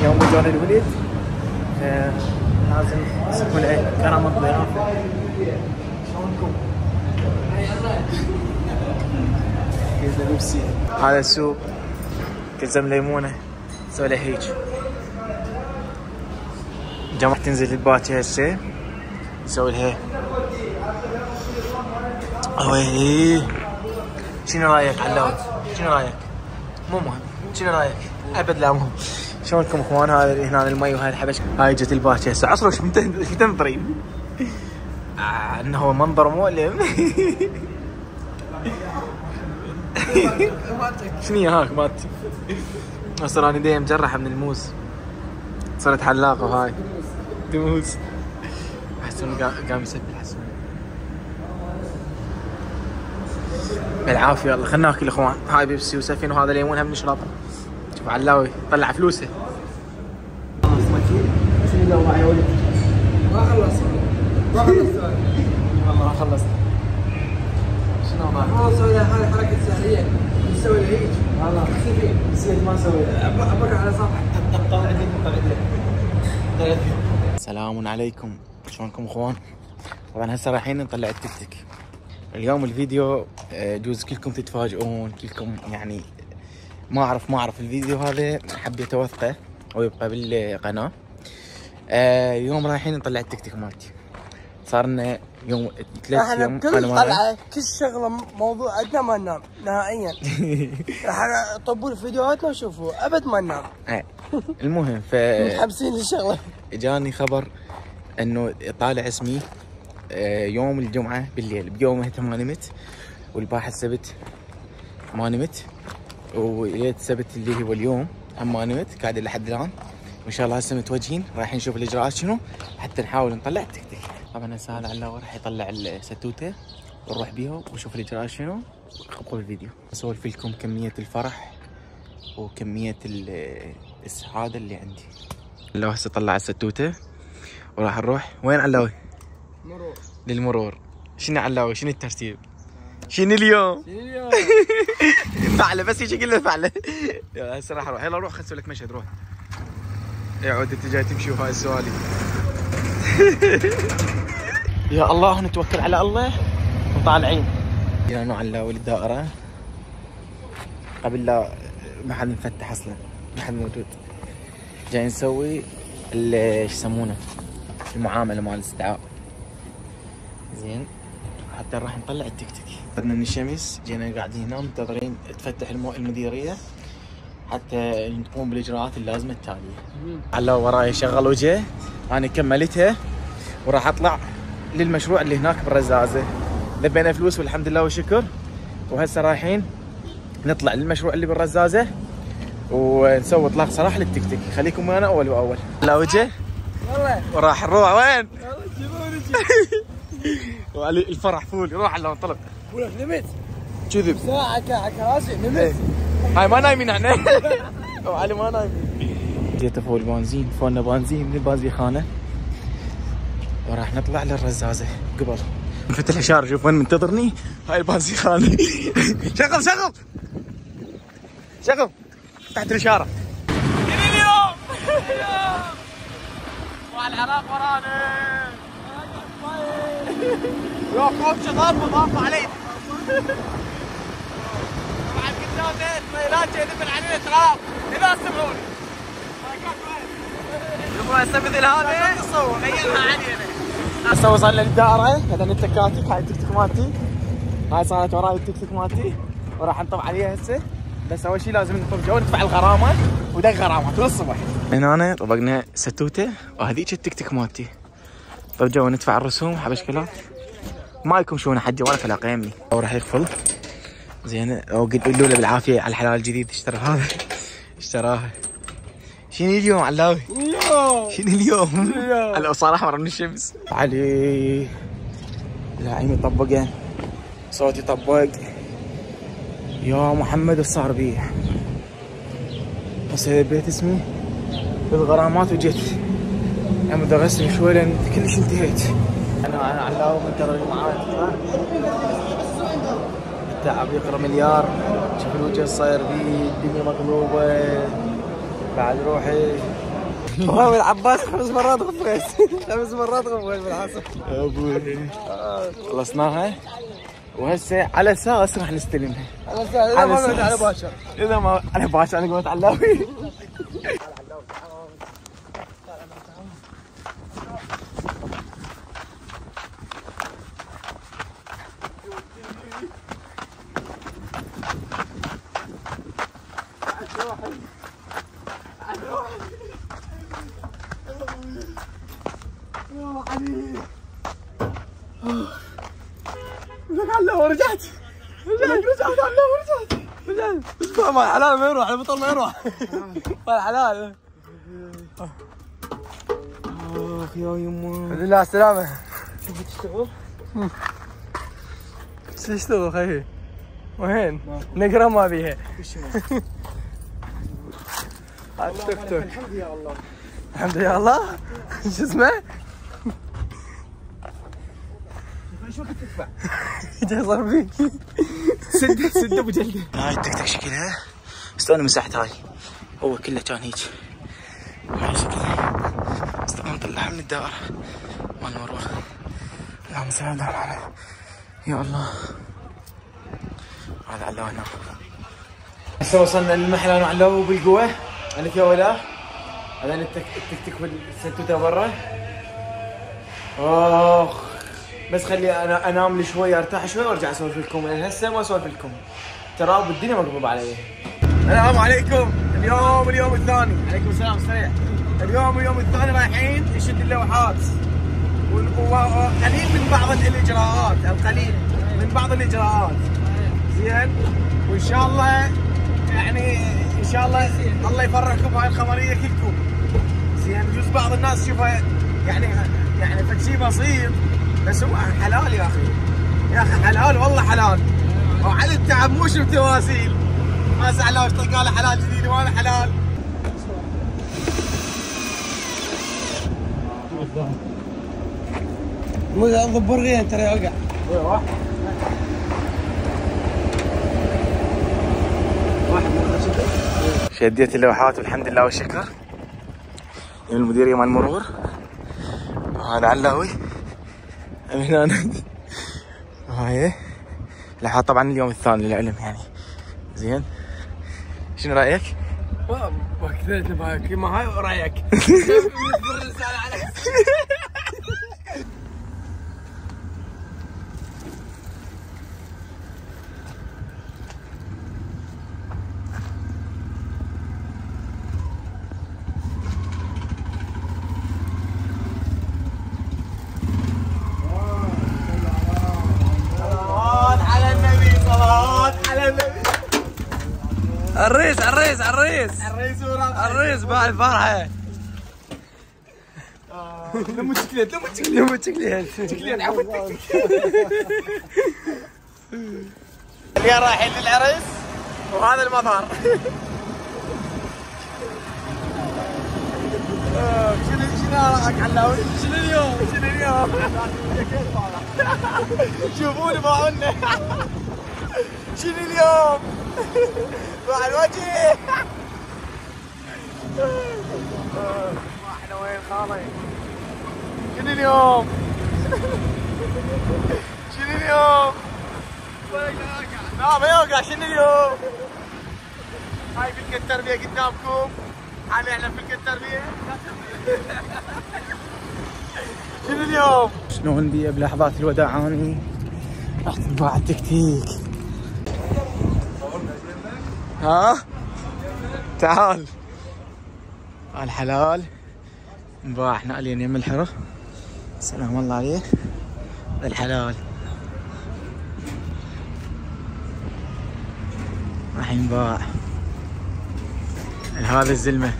يوم جون الولد لازم نسوي له كرم الضيافه. شلونكم؟ كيزنا بيبسي. هذا السوق كزم ليمونه نسوي له هيك. جماعة تنزل الباكي هسه نسوي لها. ويلي شنو رايك علاوي؟ شنو رايك؟ مو مهم، شنو رايك؟ ابد لا مهم. شلونكم اخوان؟ هذا هنا المي وهاي الحبش. هاي جت الباكي هسه. عصروا ايش تنطرين؟ انه منظر مؤلم. شنو هاك مالتي؟ هسه راني دايم مجرحه من الموز. صرت حلاقه وهاي دموز. حسون قام يسبح. حسون بالعافيه. يلا خلنا ناكل اخوان. هاي بيبسي وسفين وهذا ليمون هم نشرب. شوف علاوي طلع فلوسه. شنو اليوم معي يا ولد؟ ما خلصت والله ما خلصت. شنو معك؟ والله نسوي له هاي حركه سحريه. نسوي له هيك والله نسيت ما سويتها. ابقى على صفحه طلع عندك طلعت. السلام عليكم، شلونكم اخوان؟ طبعا هسه رايحين نطلع التيك توك. اليوم الفيديو يجوز كلكم تتفاجئون، كلكم يعني ما اعرف الفيديو هذا حبيت اوثقه ويبقى بالقناه. اليوم رايحين نطلع التيك توك مالتي. صار لنا يوم 3 ايام كل طلعه كل شغله موضوع عندنا ما ننام نهائيا. راح طبوا فيديوهاتنا وشوفوا ابد ما ننام. المهم متحمسين للشغله. اجاني خبر انه طالع اسمي يوم الجمعه بالليل. بيومه ما نمت، والبارحه السبت ما نمت، وليله السبت اللي هو اليوم هم ما نمت، قاعد لحد الان. وان شاء الله هسه متوجهين رايحين نشوف الاجراءات شنو حتى نحاول نطلع التيك توك. طبعا هسه هذا علاوي راح يطلع الستوته ونروح بيها ونشوف الاجراءات شنو. خبقوا الفيديو اسولف لكم كميه الفرح وكميه السعاده اللي عندي. علاوي هسه طلع الستوته وراح نروح وين علاوي؟ مرور. للمرور. شنو علاوي؟ شنو الترتيب؟ شنو اليوم؟ فعله بس هيك قلنا فعله. هسه راح اروح. يلا روح خليني اسوي لك مشهد. روح يا عود انت جاي تمشي وهاي السوالف. يا الله نتوكل على الله وطالعين. جينا علاوي للدائره قبل لا ما حد مفتح اصلا، ما حد موجود. جاي نسوي ايش يسمونه المعامله مال الاستدعاء. زين حتى راح نطلع التيك توك. اخذنا من الشمس جينا قاعدين هنا منتظرين تفتح المديريه حتى نقوم بالاجراءات اللازمه التاليه. علاوي وراي شغل وجه انا كملتها وراح اطلع للمشروع اللي هناك بالرزازه. ذبينا فلوس والحمد لله والشكر، وهسه رايحين نطلع للمشروع اللي بالرزازه ونسوي اطلاق سراح للتيك توك. خليكم ويانا اول باول. لا وجه والله وراح نروح وين؟ والله جيبوني. وعلي الفرح فول. روح على انطلق. ولك نمت كذب ساعه كراسي نمت. هاي ما نايمين احنا. وعلي ما نايمين. جيت فول بنزين، فولنا بنزين من البنزين خانه وراح نطلع للرزازه. قبل نفتح الاشاره شوف وين منتظرني. هاي البنزين خانه. شغل تحت الاشاره. اليوم والعراق ورانا. يا قوم شغال مضاف علي. طبعا قدامنا الطيارات جاي يدبل علينا تراب. اذا سمعوني يبغى هسه مثل هذا نصور غيرها علينا. هسه وصلنا للدائره. هذا التكاتك. هاي التيك توك مالتي. هاي صارت وراي التيك توك مالتي وراح نطب عليها هسه. بس اول شيء لازم نطب جو ندفع الغرامه ودق غرامات للصبح. هنا طبقنا ستوته وهذيك التيك توك مالتي. طب جو ندفع الرسوم حبشكلات. ما يكمشون حجه ولا فلاقه يمي. وراح يقفل. زين قولوا له بالعافيه على الحلال الجديد اشترى هذا اشتراها. شنو اليوم علاوي؟ شنو اليوم؟ هلا صار احمر من الشمس. علي العين يطبقه صوتي طبق. يا محمد ايش صار بيه؟ هسه بيت اسمي بالغرامات وجيت يوم درست شوي لان كلش انتهيت. انا علاوي منتظر الجماعات تطلع. التعب يقرا مليار. شوف الوجه صاير بيه الدنيا مقلوبه. بعد روحي هو العباس 5 مرات غفيت 5 مرات غفيت بالحصر يا ابوي. خلصناها وهسه على اساس راح نستلمها. على اساس اذا ما قلت على باشر. اذا ما على باشر انا قلت علاوي. ورجعت اسمع ما الحلال ما يروح البطل ما يروح ما الحلال. اخ يا يمه الحمد لله على السلامة. تبي تشتغل؟ شو تشتغل خيي؟ وين؟ نقرا ما بيها. التوك توك. الحمد يا الله. الحمد يا الله. شو اسمه؟ شو تدفع؟ جاي صار فيك. سد ابو جلده. هاي التك تك شكلها بس انا مسحت هاي. هو كله كان هيك. هاي شكلها. بس طبعا نطلعها من الدائرة مال المرور. اللهم صل على محمد. يا الله. هذا علاوي هنا. هسه وصلنا للمحل انا وعلاوي بالقوة. عندك يا ولا؟ هذا التك تك والستوته برا. اخ. بس خلي انا انام لي شوي ارتاح شوي وارجع اسولف لكم لان هسه ما اسولف لكم ترى بالدنيا مقبوض علي. السلام عليكم. اليوم الثاني. عليكم السلام سريع. اليوم الثاني رايحين نشد اللوحات وقليل من بعض الاجراءات القليل من بعض الاجراءات زين وان شاء الله يعني ان شاء الله يفرحكم بهاي الخبريه كلكم زين. يجوز بعض الناس تشوفها يعني فد شيء بسيط بس هو حلال يا اخي حلال والله حلال. وعلى التعب مو شوف تماثيل ما زعلوش طقاله حلال جديد وانا حلال. مو ضبرين ترى يوقع. شديت اللوحات والحمد لله والشكر من المديريه مال المرور. وهذا علاوي من هنا. هاي لوحات طبعا اليوم الثاني للعلم يعني زين. شنو رايك؟ ما كثرت معك ما هاي رايك. الرساله عليك. الريس باع الفرحة. لمو تشكليت عودتك. اليوم رايحين للعرس وهذا المظهر. شنو رايك علاوي؟ شنو اليوم؟ شوفوني باعونا. شنو اليوم؟ باع الوجه. احنا وين خالي؟ شنو اليوم؟ لا ما يوقع. شنو اليوم؟ هاي فلكة التربية قدامكم. حاليا احنا فلكة التربية. شنو اليوم؟ شلون بي بلحظات الوداع اني راح تنباع التكتيك. ها؟ تعال. الحلال انباع احنا الين يم الحرة. سلام الله عليك. الحلال راح ينباع. هذا الزلمة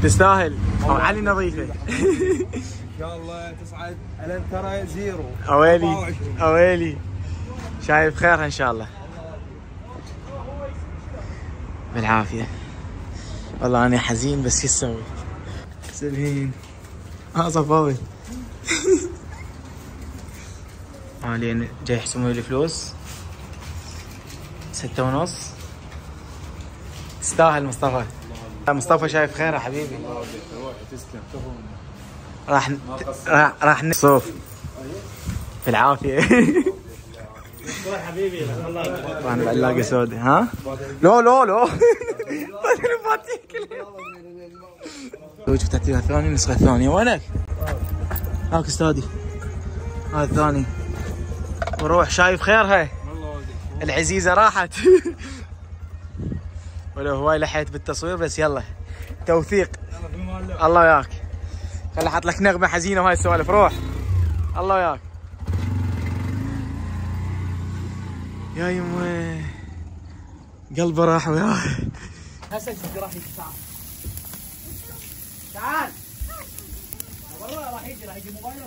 تستاهل. علي نظيفة. ان شاء الله تصعد الين ترى زيرو. اويلي شايف خيرها ان شاء الله. بالعافية. والله انا حزين بس شو اسوي؟ سلهين صفاوي. حاليا جاي يحسبون لي الفلوس 6.5. تستاهل مصطفى. مصطفى شايف خير يا حبيبي. راح صوف في العافيه. حبيبي راح بعلاقه سوداء. ها لا شوف تحتيها ثاني، النسخه الثانيه. وينك؟ هاك استاذي هذا الثاني. وروح شايف خيرها العزيزه راحت. ولو هواي لحيت بالتصوير بس يلا توثيق. الله وياك. خلي احط لك نغمه حزينه وهاي السوالف. روح الله وياك يا يمه. قلبه راح وياه. هسه راح يجي. تعال والله راح يجي موبايله.